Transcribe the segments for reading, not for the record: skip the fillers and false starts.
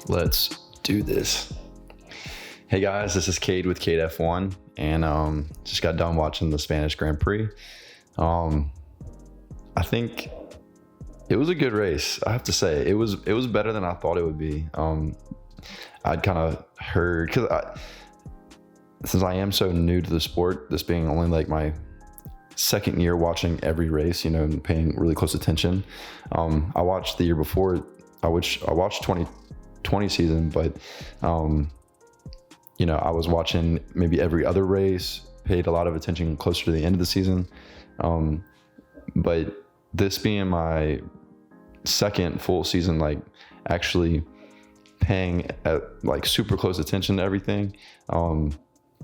Let's do this. Hey guys, this is Cade with Cade F1, and just got done watching the Spanish Grand Prix. I think it was a good race. I have to say it was better than I thought it would be. I'd kind of heard, since I am so new to the sport, this being only like my second year watching every race, and paying really close attention. I watched the year before. I watched 2020 season, but I was watching maybe every other race, paid a lot of attention closer to the end of the season. But this being my second full season, like actually paying like super close attention to everything.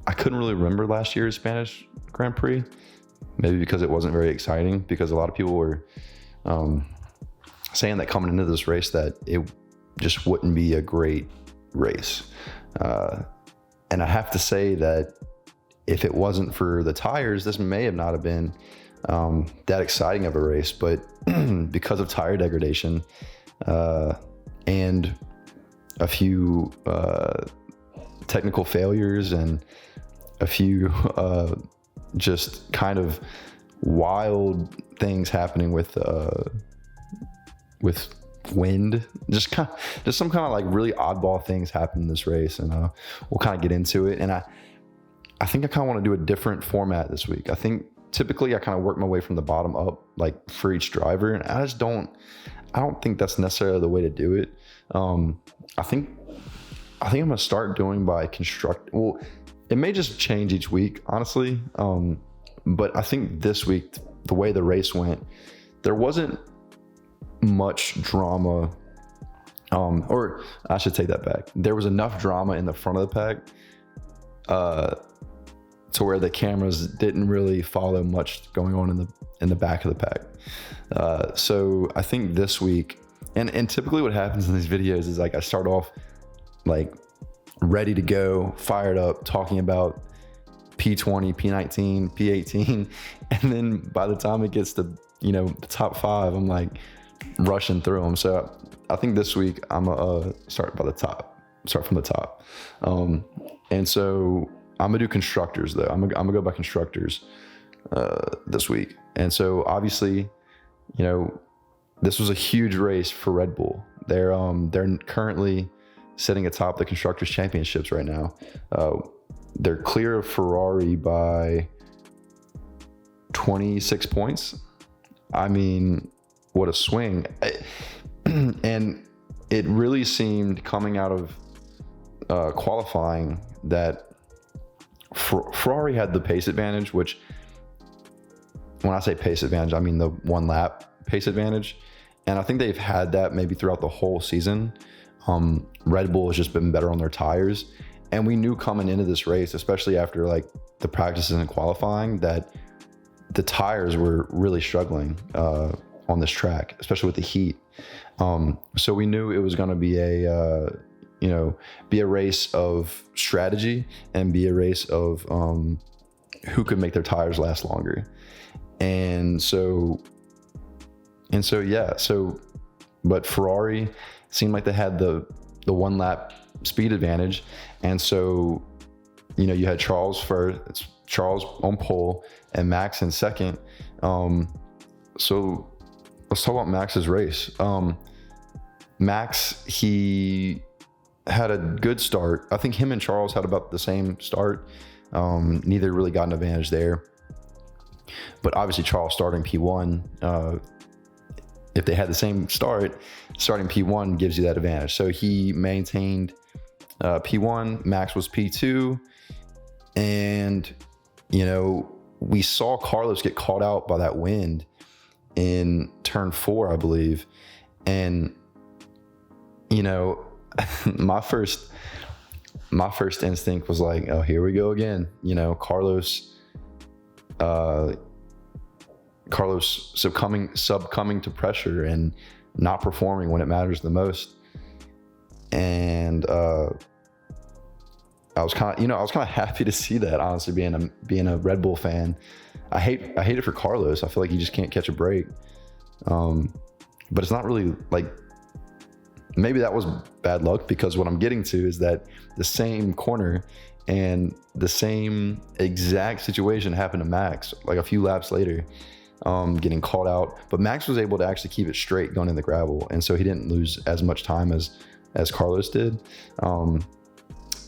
I couldn't really remember last year's Spanish Grand Prix, maybe because it wasn't very exciting, because a lot of people were saying that coming into this race that it just wouldn't be a great race. And I have to say that if it wasn't for the tires, this may have not have been that exciting of a race, but because of tire degradation and a few technical failures and a few just kind of wild things happening with wind, just some kind of like really oddball things happened in this race, and we'll kind of get into it. And I think I kind of want to do a different format this week. I think typically I kind of work my way from the bottom up, like for each driver, and I don't think that's necessarily the way to do it. I think I'm gonna start doing by construct. Well, it may just change each week, honestly. But I think this week, the way the race went, there wasn't much drama, or I should take that back. There was enough drama in the front of the pack to where the cameras didn't really follow much going on in the back of the pack. So I think this week, and typically what happens in these videos is like I start off like ready to go, fired up, talking about P20, P19, P18, and then by the time it gets to the top 5, I'm like rushing through them. So I think this week I'm gonna start from the top. And so I'm gonna do constructors though. I'm gonna go by constructors this week. And so obviously, this was a huge race for Red Bull. They're currently sitting atop the constructors championships right now. They're clear of Ferrari by 26 points. I mean, what a swing. And it really seemed coming out of qualifying that Ferrari had the pace advantage, which when I say pace advantage, I mean the 1 lap pace advantage. And I think they've had that maybe throughout the whole season. Red Bull has just been better on their tires. And we knew coming into this race, especially after like the practices and qualifying, that the tires were really struggling on this track, especially with the heat. So we knew it was going to be a race of strategy and be a race of who could make their tires last longer. But Ferrari seemed like they had the 1 lap speed advantage. And so, you had Charles on pole and Max in second. So let's talk about Max's race. Max, he had a good start. I think him and Charles had about the same start. Neither really got an advantage there. But obviously Charles starting P1, if they had the same start, starting P1 gives you that advantage. So he maintained P1, Max was P2, and we saw Carlos get caught out by that wind in turn 4, I believe. And my first instinct was like, oh, here we go again. Carlos succumbing to pressure and not performing when it matters the most. And I was kind of happy to see that, honestly, being a Red Bull fan. I hate it for Carlos. I feel like he just can't catch a break. But it's not really like, maybe that was bad luck, because what I'm getting to is that the same corner and the same exact situation happened to Max like a few laps later, getting called out. But Max was able to actually keep it straight going in the gravel, and so he didn't lose as much time as Carlos did.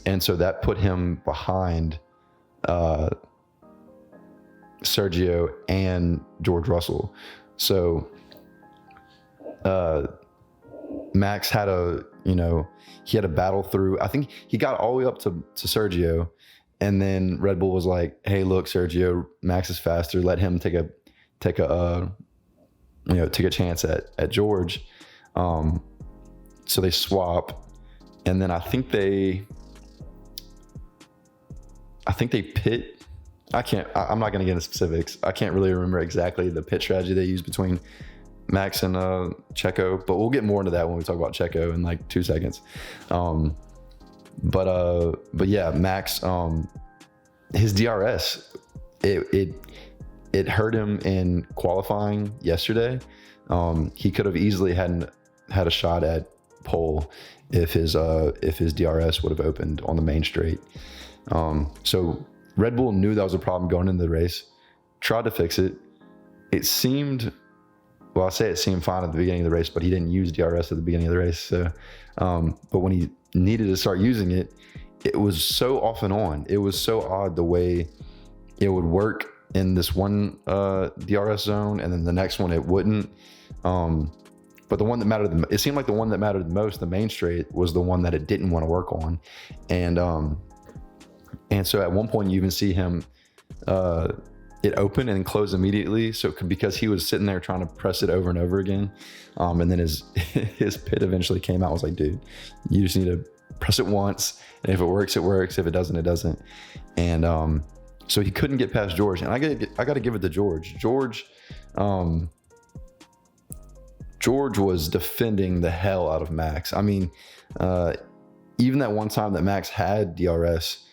And so that put him behind Sergio and George Russell. So Max had he had a battle through. I think he got all the way up to Sergio, and then Red Bull was like, "Hey, look, Sergio, Max is faster. Let him take a chance at George." So they swap, and then I think they pit. I'm not going to get into specifics. I can't really remember exactly the pit strategy they used between Max and Checo, but we'll get more into that when we talk about Checo in like 2 seconds. But yeah, Max, his DRS, it hurt him in qualifying yesterday. He could have easily had a shot at pole if his DRS would have opened on the main straight. So Red Bull knew that was a problem going into the race, tried to fix it. It seemed fine at the beginning of the race, but he didn't use DRS at the beginning of the race. So, but when he needed to start using it, it was so off and on. It was so odd the way it would work in this one DRS zone, and then the next one it wouldn't. But the one that mattered, it seemed like the one that mattered the most, the main straight, was the one that it didn't want to work on. And so at one point you even see him, it open and close immediately. So because he was sitting there trying to press it over and over again. And then his pit eventually came out. I was like, dude, you just need to press it once. And if it works, it works. If it doesn't, it doesn't. And so he couldn't get past George. And I got to give it to George. George was defending the hell out of Max. I mean, even that one time that Max had DRS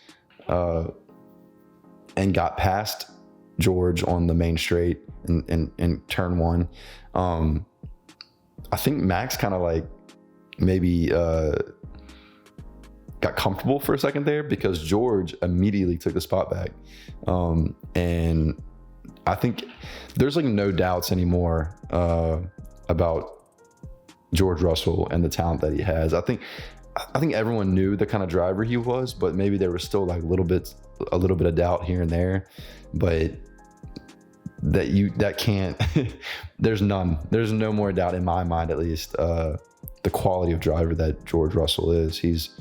and got past George on the main straight in turn one, I think Max kind of like maybe got comfortable for a second there, because George immediately took the spot back. And I think there's like no doubts anymore about George Russell and the talent that he has. I think everyone knew the kind of driver he was, but maybe there was still like a little bit of doubt here and there. But that can't there's no more doubt in my mind, at least, the quality of driver that George Russell is. He's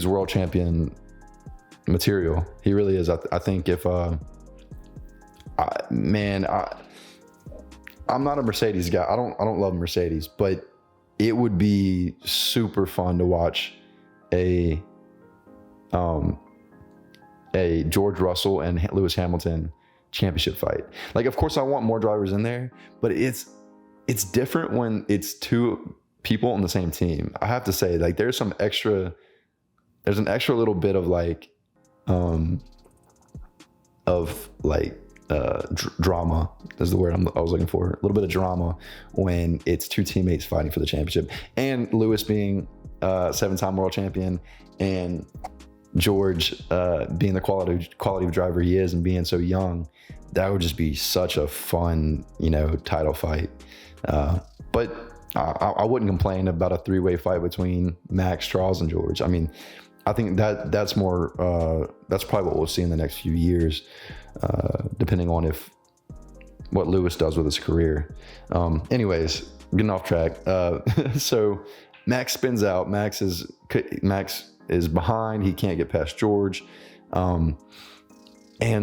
world champion material. He really is. I think if I'm not a Mercedes guy. I don't love Mercedes, but it would be super fun to watch a George Russell and Lewis Hamilton championship fight. Like, of course I want more drivers in there, but it's different when it's two people on the same team. I have to say, like, there's an extra little bit of like drama is the word I was looking for. A little bit of drama when it's two teammates fighting for the championship, and Lewis being 7-time world champion, and George being the quality of driver he is and being so young. That would just be such a fun, title fight. But I wouldn't complain about a 3-way fight between Max, Charles, and George. I mean, I think that's more, that's probably what we'll see in the next few years, depending on what Lewis does with his career. Anyways, getting off track. So Max spins out. Max is behind. He can't get past George. And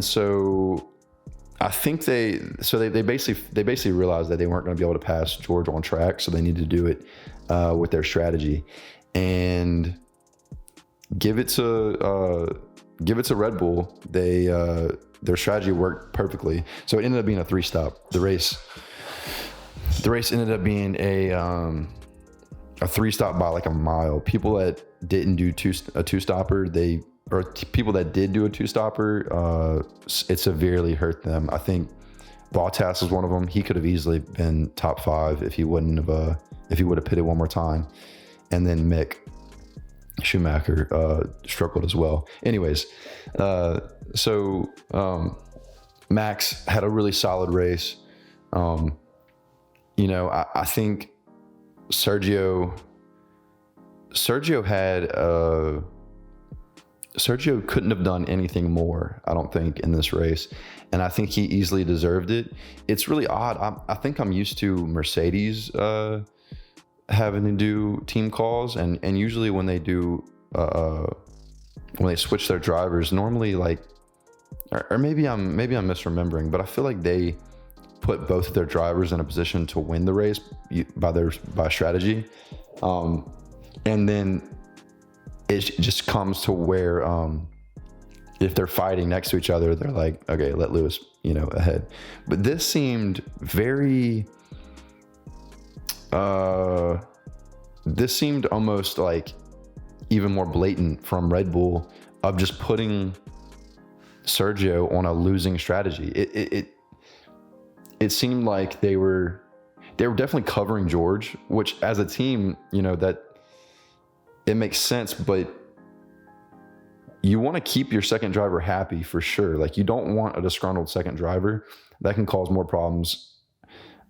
so I think they basically realized that they weren't going to be able to pass George on track, so they needed to do it with their strategy, and give it to Red Bull. Their strategy worked perfectly, so it ended up being a 3-stop. The race ended up being a a 3-stop by like a mile. People that didn't do a 2-stopper, people that did do a 2-stopper, it severely hurt them. I think Bottas was one of them. He could have easily been top 5 if he would have pitted one more time. And then Mick Schumacher struggled as well. Anyways, so Max had a really solid race. I think Sergio couldn't have done anything more, I don't think, in this race. And I think he easily deserved it. It's really odd. I think I'm used to Mercedes having to do team calls. And usually when they do, when they switch their drivers, normally like, or maybe I'm misremembering, but I feel like they put both of their drivers in a position to win the race by strategy. And then it just comes to where if they're fighting next to each other, they're like, okay, let Lewis, ahead. But this seemed very, this seemed almost like even more blatant from Red Bull of just putting Sergio on a losing strategy. It seemed like they were definitely covering George, which as a team, that it makes sense, but you want to keep your second driver happy for sure. Like, you don't want a disgruntled second driver. That can cause more problems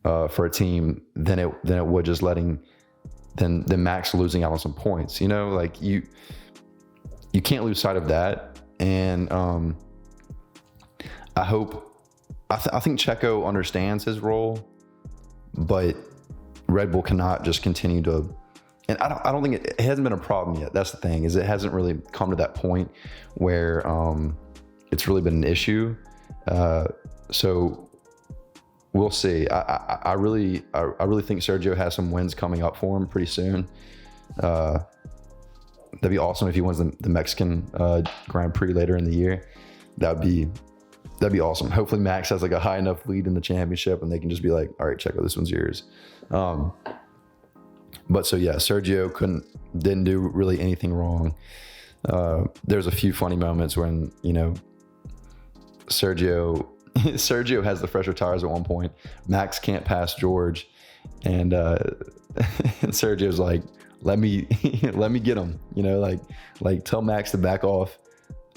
for a team than it would just than Max losing out on some points. Like you can't lose sight of that. And I think Checo understands his role, but Red Bull cannot just continue to. And I don't think it hasn't been a problem yet. That's the thing, is it hasn't really come to that point where it's really been an issue. So we'll see. I really think Sergio has some wins coming up for him pretty soon. That'd be awesome if he wins the Mexican Grand Prix later in the year. That'd be awesome. Hopefully Max has like a high enough lead in the championship and they can just be like, all right, Checo, this one's yours. But so yeah, Sergio didn't do really anything wrong. There's a few funny moments when, Sergio has the fresher tires at one point. Max can't pass George, and Sergio's like, let me get him, like tell Max to back off.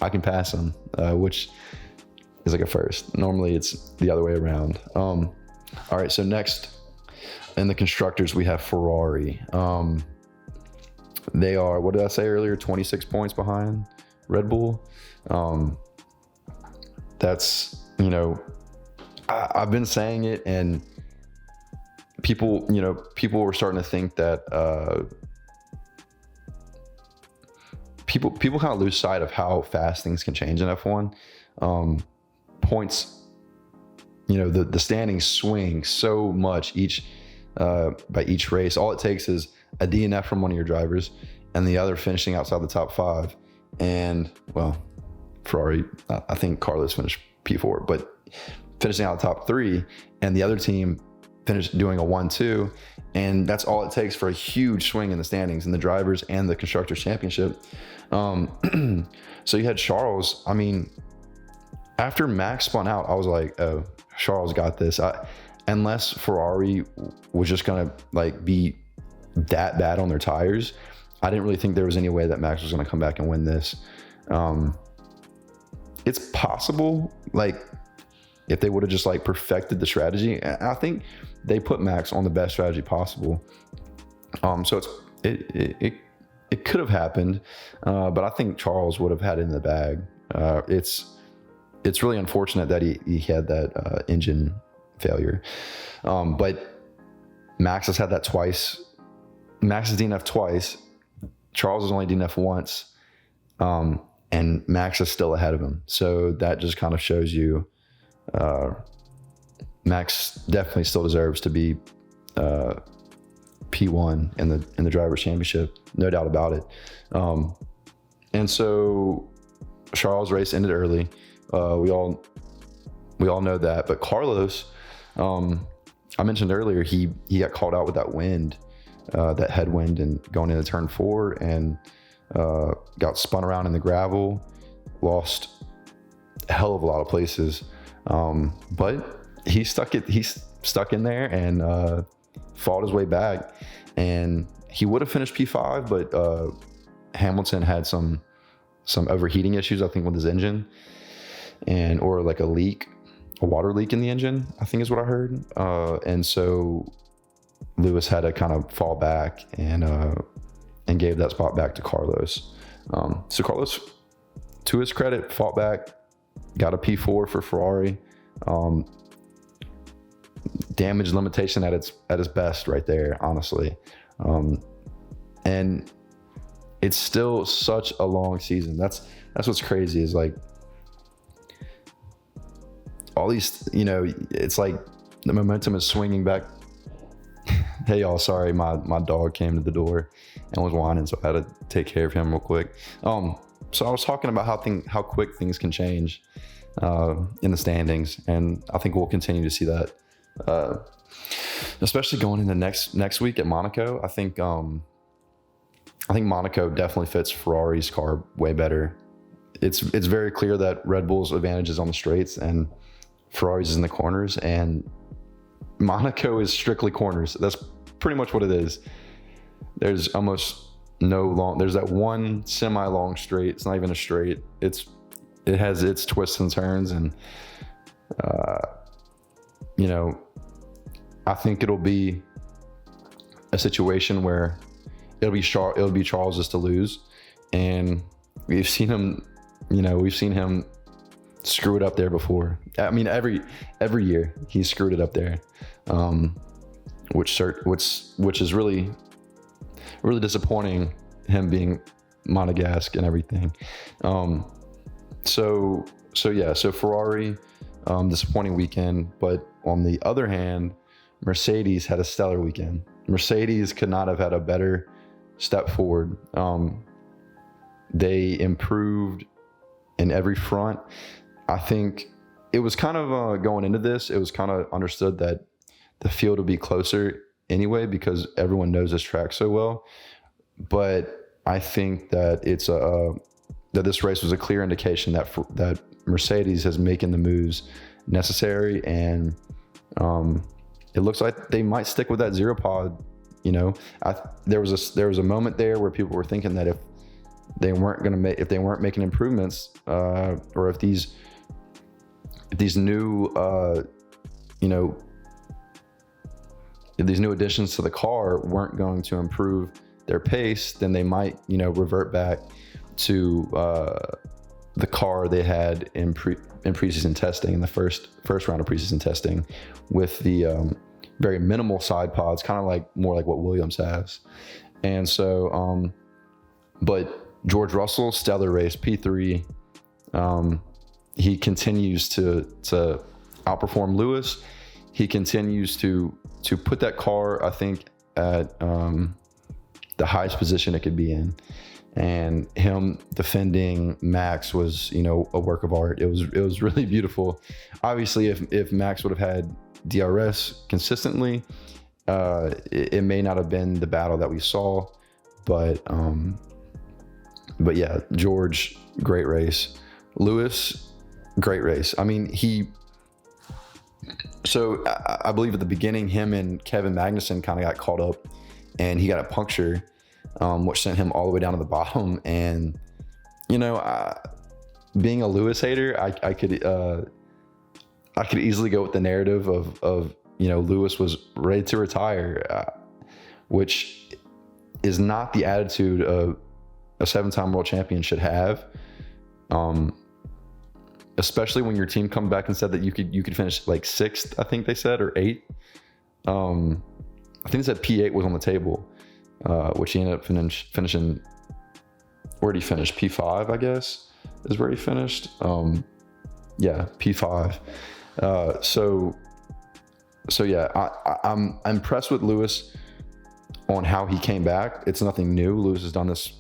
I can pass him, which is like a first. Normally it's the other way around. All right, so next in the constructors, we have Ferrari. They are, what did I say earlier? 26 points behind Red Bull. That's, I've been saying it, and people were starting to think that people kind of lose sight of how fast things can change in F1. Points, the standings swing so much by each race. All it takes is a DNF from one of your drivers and the other finishing outside the top 5. And well, Ferrari, I think Carlos finished P4, but finishing out the top 3 and the other team finished doing a 1-2. And that's all it takes for a huge swing in the standings in the drivers and the constructors championship. So you had Charles. I mean, after Max spun out, I was like, oh, Charles got this. Unless Ferrari was just gonna like be that bad on their tires, I didn't really think there was any way that Max was gonna come back and win this. It's possible, like, if they would have just like perfected the strategy. I think they put Max on the best strategy possible. So it could have happened, but I think Charles would have had it in the bag. It's really unfortunate that he had that engine failure. But Max has had that twice. Max has DNF twice. Charles has only DNF once. And Max is still ahead of him. So that just kind of shows you Max definitely still deserves to be P1 in the drivers' championship, no doubt about it. And so Charles' race ended early. We all know that. But Carlos, I mentioned earlier, he got called out with that wind that headwind and going into turn 4 and got spun around in the gravel, lost a hell of a lot of places. But he's stuck in there and fought his way back, and he would have finished P5, but Hamilton had some overheating issues, I think, with his engine, or like a water leak in the engine, I think is what I heard. And so Lewis had to kind of fall back and gave that spot back to Carlos. So Carlos, to his credit, fought back, got a P4 for Ferrari. Damage limitation at its best right there, honestly. And it's still such a long season. That's what's crazy, is like all these, it's like the momentum is swinging back. Hey y'all, sorry, my dog came to the door and was whining, so I had to take care of him real quick. So I was talking about how quick things can change in the standings, and I think we'll continue to see that, especially going into next week at Monaco. I think Monaco definitely fits Ferrari's car way better. It's very clear that Red Bull's advantage is on the straights and Ferrari's is in the corners, and Monaco is strictly corners. That's pretty much what it is. There's almost there's that one semi-long straight. It's not even a straight. It has its twists and turns, and I think it'll be a situation where it'll be Charles's to lose, and we've seen him screw it up there before. I mean, every year he's screwed it up there, which is really, really disappointing, him being Monegasque and everything. So Ferrari, disappointing weekend, but on the other hand, Mercedes had a stellar weekend. Mercedes could not have had a better step forward. They improved in every front. I think it was kind of going into this, it was kind of understood that the field would be closer anyway because everyone knows this track so well. But I think that that this race was a clear indication that Mercedes is making the moves necessary, and it looks like they might stick with that zero pod. There was a moment there where people were thinking that if they weren't making improvements, or if these new additions to the car weren't going to improve their pace, then they might revert back to the car they had in preseason testing, in the first round of preseason testing, with the very minimal side pods, kind of more like what Williams has. And so, but George Russell, stellar race, P3. He continues to outperform Lewis. He continues to put that car, I think, at the highest position it could be in. And him defending Max was, a work of art. It was really beautiful. Obviously, if Max would have had DRS consistently, it may not have been the battle that we saw. But yeah, George, great race. Lewis, great race. I mean, I believe at the beginning, him and Kevin Magnussen kind of got caught up, and he got a puncture, which sent him all the way down to the bottom. And, being a Lewis hater, I could easily go with the narrative of Lewis was ready to retire, which is not the attitude of a 7-time world champion should have. Especially when your team come back and said that you could finish like 6th, I think they said, or 8th. I think they said P8 was on the table, which he ended up finishing. Where did he finish? P5, I guess, is where he finished. Yeah, P5. So yeah, I'm impressed with Lewis on how he came back. It's nothing new. Lewis has done this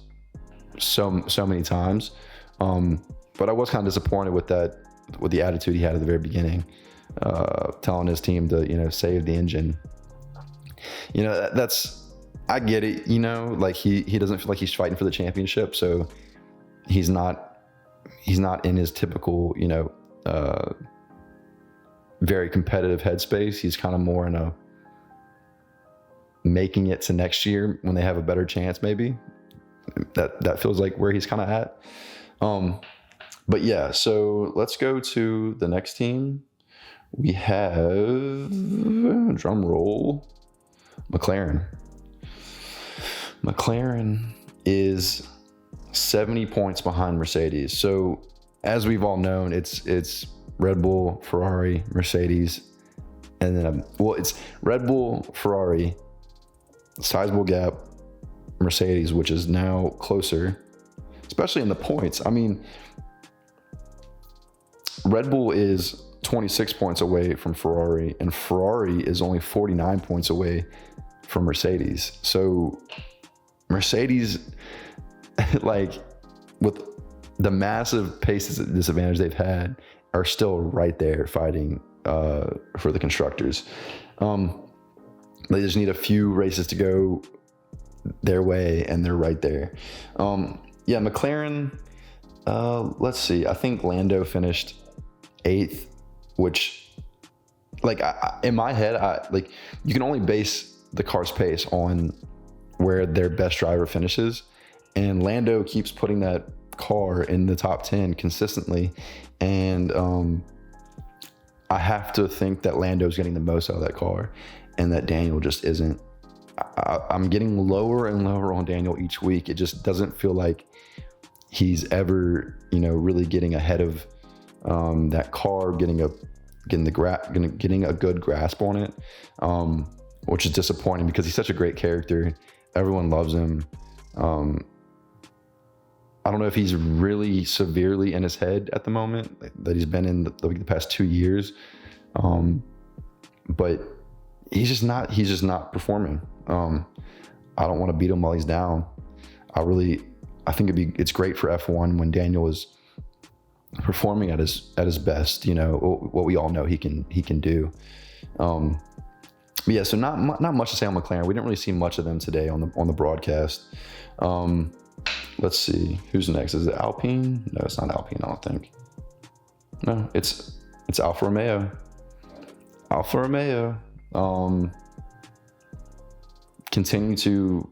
so many times. But I was kind of disappointed with the attitude he had at the very beginning, telling his team to, save the engine. That's I get it, like he doesn't feel like he's fighting for the championship, so he's not in his typical, very competitive headspace. He's kind of more in a making it to next year when they have a better chance, maybe. That feels like where he's kind of at. But yeah, so let's go to the next team. We have, drum roll, McLaren. McLaren is 70 points behind Mercedes. So as we've all known, it's Red Bull, Ferrari, Mercedes, and then it's Red Bull, Ferrari, sizable gap, Mercedes, which is now closer, especially in the points. I mean, Red Bull is 26 points away from Ferrari, and Ferrari is only 49 points away from Mercedes. So Mercedes, like, with the massive pace disadvantage they've had, are still right there fighting for the constructors. They just need a few races to go their way, and they're right there. Yeah, McLaren, let's see. I think Lando finished 8th, which, like, in my head, like, you can only base the car's pace on where their best driver finishes, and Lando keeps putting that car in the top 10 consistently, and I have to think that Lando's getting the most out of that car, and that Daniel just isn't. I'm getting lower and lower on Daniel each week. It just doesn't feel like he's ever, really getting ahead of that car, getting a good grasp on it, which is disappointing because he's such a great character. Everyone loves him. I don't know if he's really severely in his head at the moment that he's been in the past 2 years, but he's just not performing. I don't want to beat him while he's down. I think it's great for F1 when Daniel is performing at his best. What we all know he can do. Yeah, so not much to say on McLaren. We didn't really see much of them today on the broadcast. Let's see who's next. Is it Alpine? No, it's not Alpine. I don't think. No, it's Alfa Romeo. Alfa Romeo continue to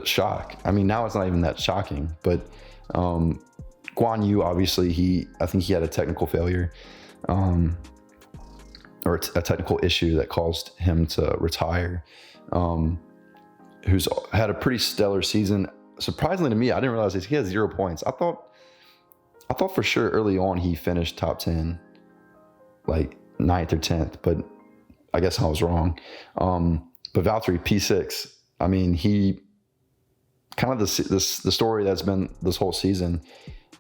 shock. I mean, now it's not even that shocking, but Guan Yu, obviously, I think he had a technical failure, or a technical issue that caused him to retire. Who's had a pretty stellar season. Surprisingly to me, I didn't realize he has 0 points. I thought for sure early on he finished top 10, like 9th or 10th, but I guess I was wrong. But Valtteri, P6, I mean, he kind of the story that's been this whole season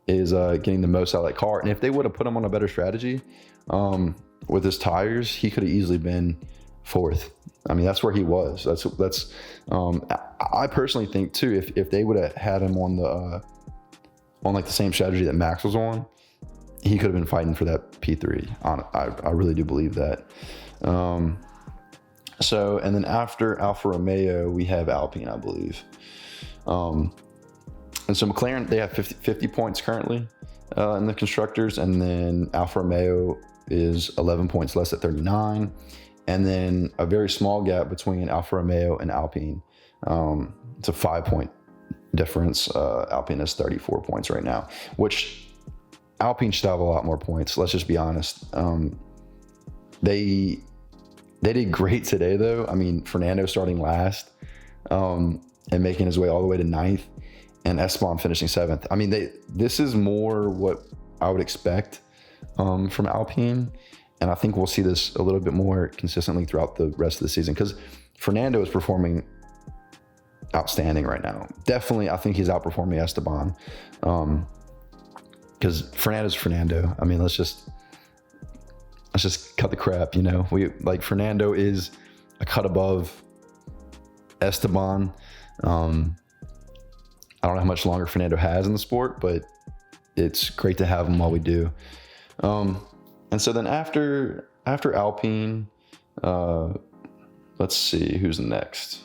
is getting the most out of that car. And if they would have put him on a better strategy with his tires, he could have easily been 4th. I mean, that's where he was. That's. I personally think too, if they would have had him on like the same strategy that Max was on, he could have been fighting for that P3. I really do believe that. So, and then after Alfa Romeo, we have Alpine, I believe. And so McLaren, they have 50 points currently in the constructors, and then Alfa Romeo is 11 points less at 39. And then a very small gap between Alfa Romeo and Alpine. It's a 5-point difference. Alpine has 34 points right now, which Alpine should have a lot more points. Let's just be honest. They did great today, though. I mean, Fernando starting last and making his way all the way to 9th, and Esteban finishing 7th. I mean, this is more what I would expect from Alpine. And I think we'll see this a little bit more consistently throughout the rest of the season, because Fernando is performing outstanding right now. Definitely, I think he's outperforming Esteban, because Fernando's Fernando. I mean, let's just cut the crap. Fernando is a cut above Esteban. I don't know how much longer Fernando has in the sport, but it's great to have him while we do. And so then after Alpine, let's see who's next.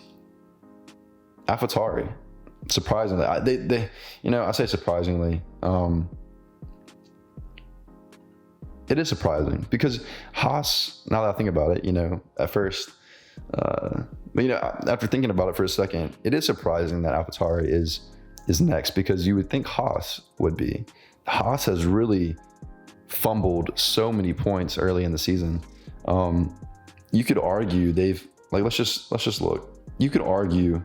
AlphaTauri. Surprisingly, they I say surprisingly. It is surprising because Haas, now that I think about it, at first, but after thinking about it for a second, it is surprising that AlphaTauri is next, because you would think Haas would be. Haas has really fumbled so many points early in the season. You could argue let's just look. You could argue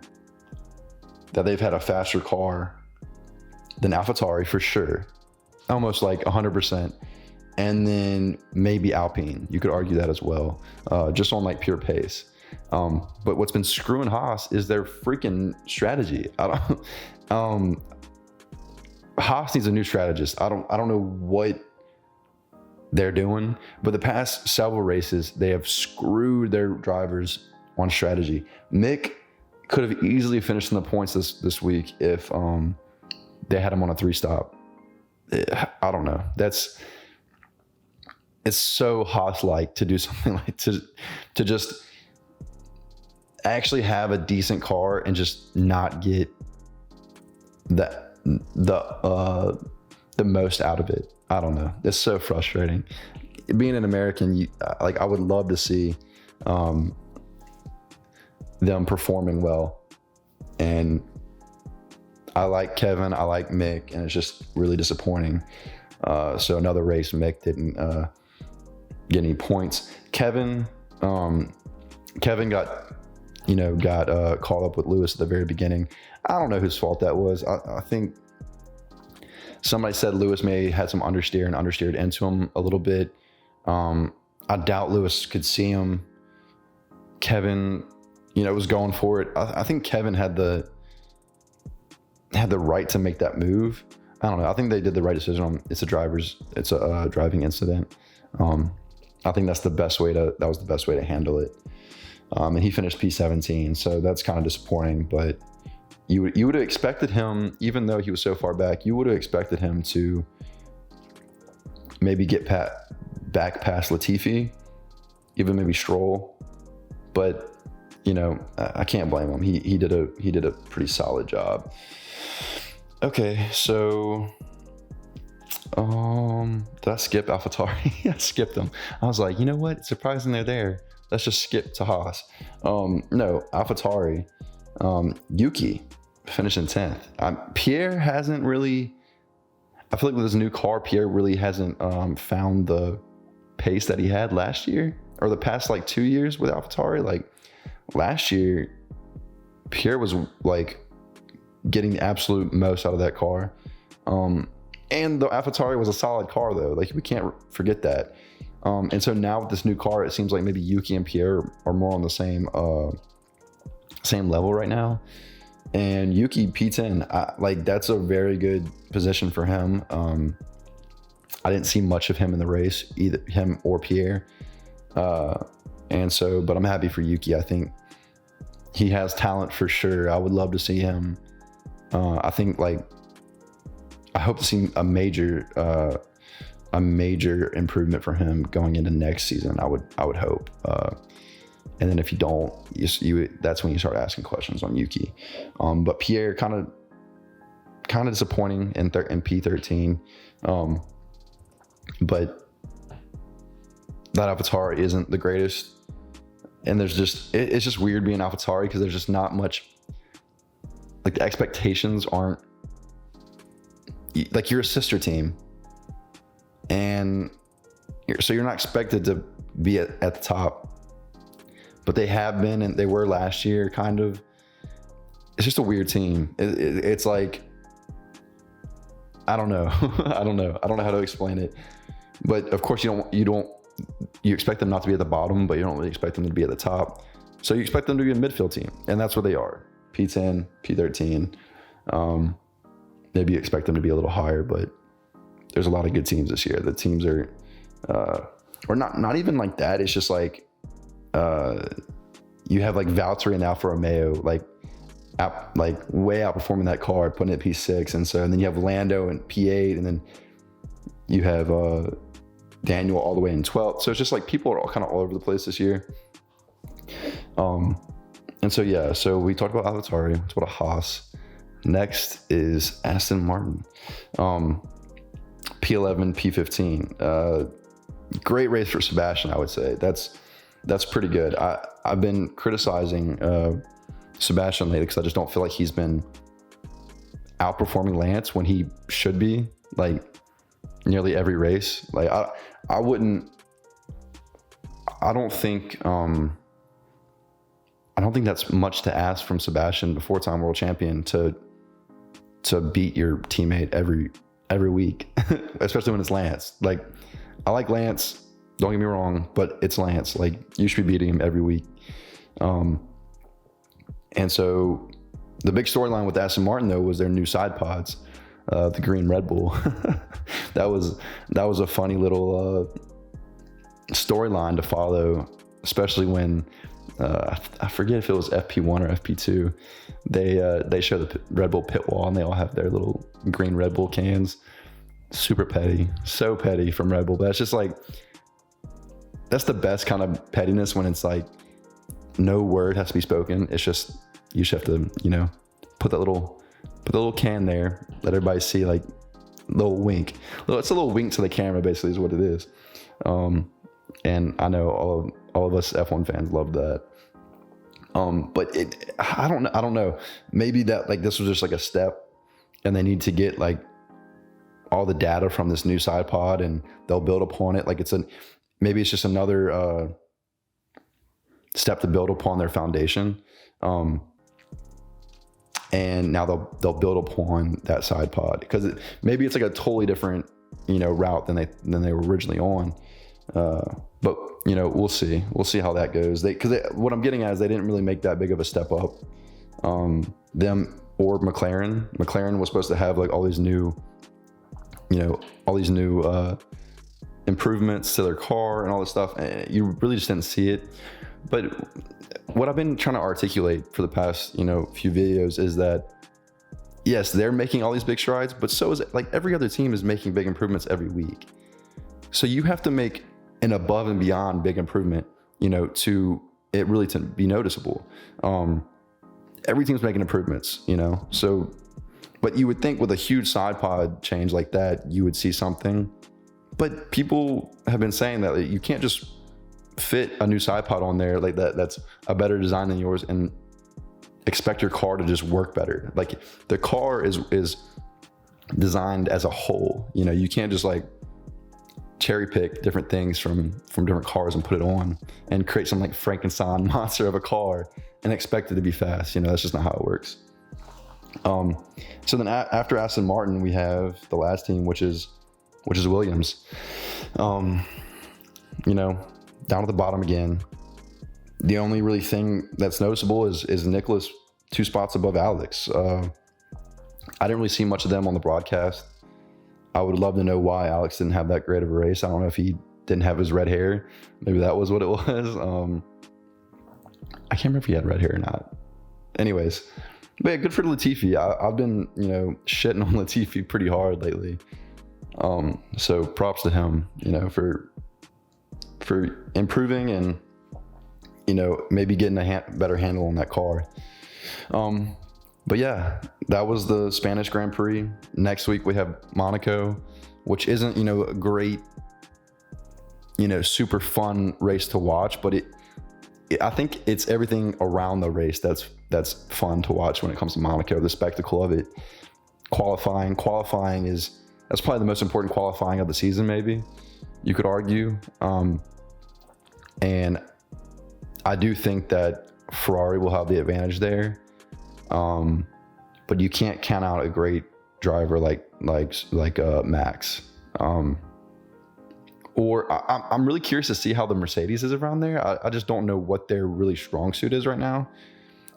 that they've had a faster car than AlphaTauri for sure, almost like 100%. And then maybe Alpine, you could argue that as well, just on like pure pace. But what's been screwing Haas is their freaking strategy. Haas needs a new strategist. I don't know what they're doing, but the past several races, they have screwed their drivers on strategy. Mick could have easily finished in the points this week if they had him on a 3-stop. I don't know. It's so Haas-like to do something like to just actually have a decent car and just not get the most out of it. I don't know. It's so frustrating. Being an American, I would love to see them performing well. And I like Kevin, I like Mick, and it's just really disappointing. So another race, Mick didn't get any points. Kevin got caught up with Lewis at the very beginning. I don't know whose fault that was. I think somebody said Lewis may had some understeer and understeered into him a little bit. I doubt Lewis could see him. Kevin, was going for it. I think Kevin had the right to make that move. I don't know. I think they did the right decision it's a driving incident. I think that was the best way to handle it. And he finished P17, so that's kind of disappointing, but you would have expected him, even though he was so far back, you would have expected him to maybe get back past Latifi, even maybe Stroll. But I can't blame him. He did a pretty solid job. Okay, so did I skip AlphaTauri? I skipped them. I was like, you know what? It's surprising they're there. Let's just skip to Haas. No, AlphaTauri. Yuki finishing 10th. Pierre hasn't really. I feel like with his new car, Pierre really hasn't found the pace that he had last year or the past 2 years with AlphaTauri. Last year, Pierre was getting the absolute most out of that car. And the AlphaTauri was a solid car though. We can't forget that. And so now with this new car, it seems like maybe Yuki and Pierre are more on the same level right now. And Yuki P10, that's a very good position for him. I didn't see much of him in the race, either him or Pierre. But I'm happy for Yuki. I think he has talent for sure. I would love to see him. I think I hope to see a major improvement for him going into next season. I would hope. And then if you don't, that's when you start asking questions on Yuki. But Pierre kind of disappointing in P13. But that AlphaTauri isn't the greatest. And it's just weird being AlphaTauri because there's just not much. The expectations aren't. You're a sister team. And so you're not expected to be at the top. But they have been, and they were last year, kind of. It's just a weird team. It's I don't know. I don't know how to explain it. But of course you expect them not to be at the bottom, but you don't really expect them to be at the top. So you expect them to be a midfield team, and that's what they are. P10, P13. Maybe you expect them to be a little higher, but there's a lot of good teams this year. The teams are, or not even like that. It's just you have Valtteri and Alfa Romeo, way outperforming that car, putting it at P6, and then you have Lando and P8, and then you have Daniel all the way in 12th. So it's just people are all kind of all over the place this year. And so we talked about AlphaTauri, we talked about Haas. Next is Aston Martin, P11, P15. Great race for Sebastian, I would say. That's pretty good. I've been criticizing Sebastian lately because I just don't feel like he's been outperforming Lance when he should be, like nearly every race. Like I don't think that's much to ask from Sebastian, the four-time world champion, to beat your teammate every week, especially when it's Lance. Like, I like Lance, don't get me wrong, but it's Lance. Like, you should be beating him every week. And so the big storyline with Aston Martin, though, was their new side pods, the green Red Bull. That was a funny little storyline to follow, especially when I forget if it was FP1 or FP2. They show the Red Bull pit wall and they all have their little green Red Bull cans. Super petty, so petty from Red Bull. But it's just like, that's the best kind of pettiness, when it's like no word has to be spoken. It's just, you just have to, put the little can there, let everybody see, like, little wink. It's a little wink to the camera, basically, is what it is. And I know all of us F1 fans love that. But I don't know. Maybe that, like, this was just like a step, and they need to get like all the data from this new side pod, and they'll build upon it. Like, maybe it's just another step to build upon their foundation. And now they'll build upon that side pod, because maybe it's like a totally different, route than they were originally on. But we'll see how that goes. What I'm getting at is they didn't really make that big of a step up. Them or McLaren was supposed to have like all these new improvements to their car and all this stuff, and you really just didn't see it. But what I've been trying to articulate for the past, few videos is that, yes, they're making all these big strides, but so is, like, every other team is making big improvements every week. So you have to make an above and beyond big improvement, to it really to be noticeable. Every team's making improvements, so, but you would think with a huge side pod change like that, you would see something. But people have been saying that you can't just fit a new side pod on there like that that's a better design than yours and expect your car to just work better. Like, the car is designed as a whole. You can't just like cherry pick different things from different cars and put it on and create some like Frankenstein monster of a car and expect it to be fast. That's just not how it works. So then after Aston Martin, we have the last team, which is Williams. Down at the bottom again. The only really thing that's noticeable is Nicholas 2 spots above Alex. I didn't really see much of them on the broadcast. I would love to know why Alex didn't have that great of a race. I don't know if he didn't have his red hair. Maybe that was what it was. I can't remember if he had red hair or not. Anyways, but yeah, good for Latifi. I've been, shitting on Latifi pretty hard lately. So props to him, for improving and, maybe getting a better handle on that car. But yeah, that was the Spanish Grand Prix. Next week we have Monaco, which isn't, a great, super fun race to watch, but I think it's everything around the race that's fun to watch when it comes to Monaco, the spectacle of it. Qualifying that's probably the most important qualifying of the season, maybe you could argue. And I do think that Ferrari will have the advantage there. But you can't count out a great driver like Max. I'm really curious to see how the Mercedes is around there. I just don't know what their really strong suit is right now.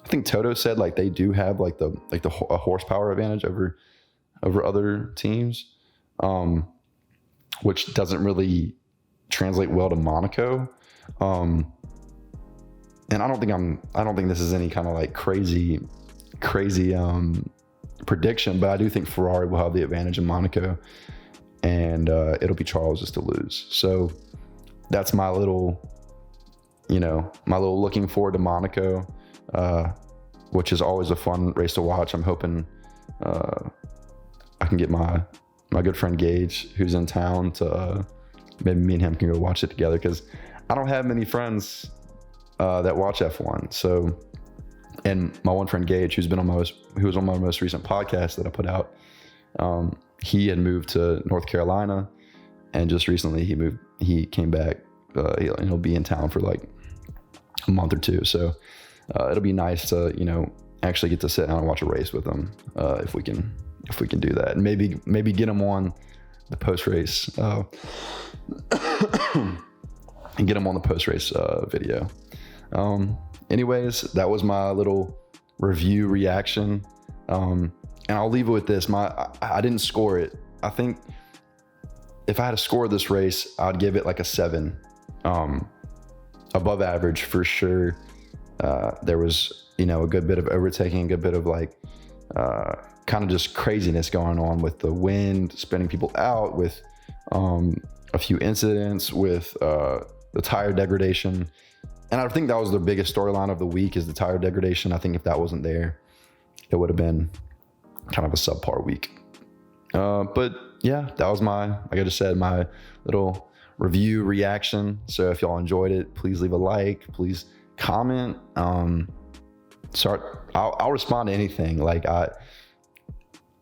I think Toto said like they do have a horsepower advantage over other teams, which doesn't really translate well to Monaco. And I don't think this is any kind of like crazy prediction, but I do think Ferrari will have the advantage in Monaco, and it'll be Charles's to lose. So that's my little my little looking forward to Monaco, which is always a fun race to watch. I'm hoping I can get my good friend Gage, who's in town, to maybe me and him can go watch it together, because I don't have many friends that watch F1. So, and my one friend Gage, who was on my most recent podcast that I put out, he had moved to North Carolina, and just recently he came back. He'll be in town for like a month or two. So it'll be nice to, actually get to sit down and watch a race with him, if we can do that, and maybe get him on the post-race and get him on the post-race video. Anyways, that was my little review reaction. And I'll leave it with this. I didn't score it. I think if I had to score this race, I'd give it like a 7. Above average for sure. There was, a good bit of overtaking, a good bit of like kind of just craziness going on with the wind, spinning people out, with a few incidents, with the tire degradation. And I think that was the biggest storyline of the week, is the tire degradation. I think if that wasn't there, it would have been kind of a subpar week. But yeah, that was like I just said, my little review reaction. So if y'all enjoyed it, please leave a like, please comment. I'll respond to anything. Like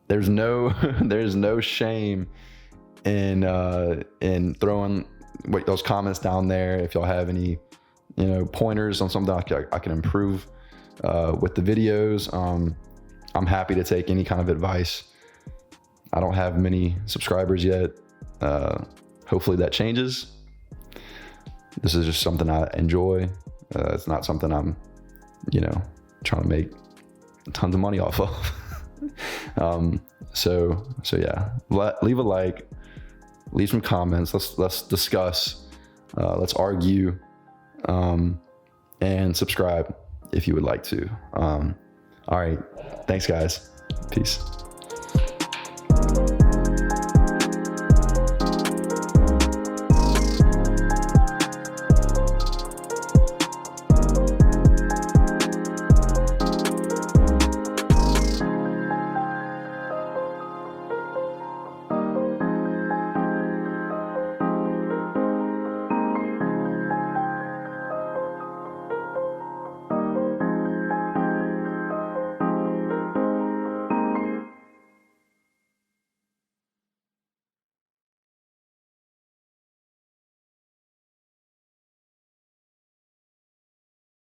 there's no shame in throwing those comments down there. If y'all have any pointers on something I can improve with the videos, I'm happy to take any kind of advice. I don't have many subscribers yet. Hopefully that changes. This is just something I enjoy. It's not something I'm trying to make tons of money off of. So yeah, leave a like, leave some comments. Let's discuss. Let's argue. And subscribe if you would like to. All right. Thanks, guys. Peace.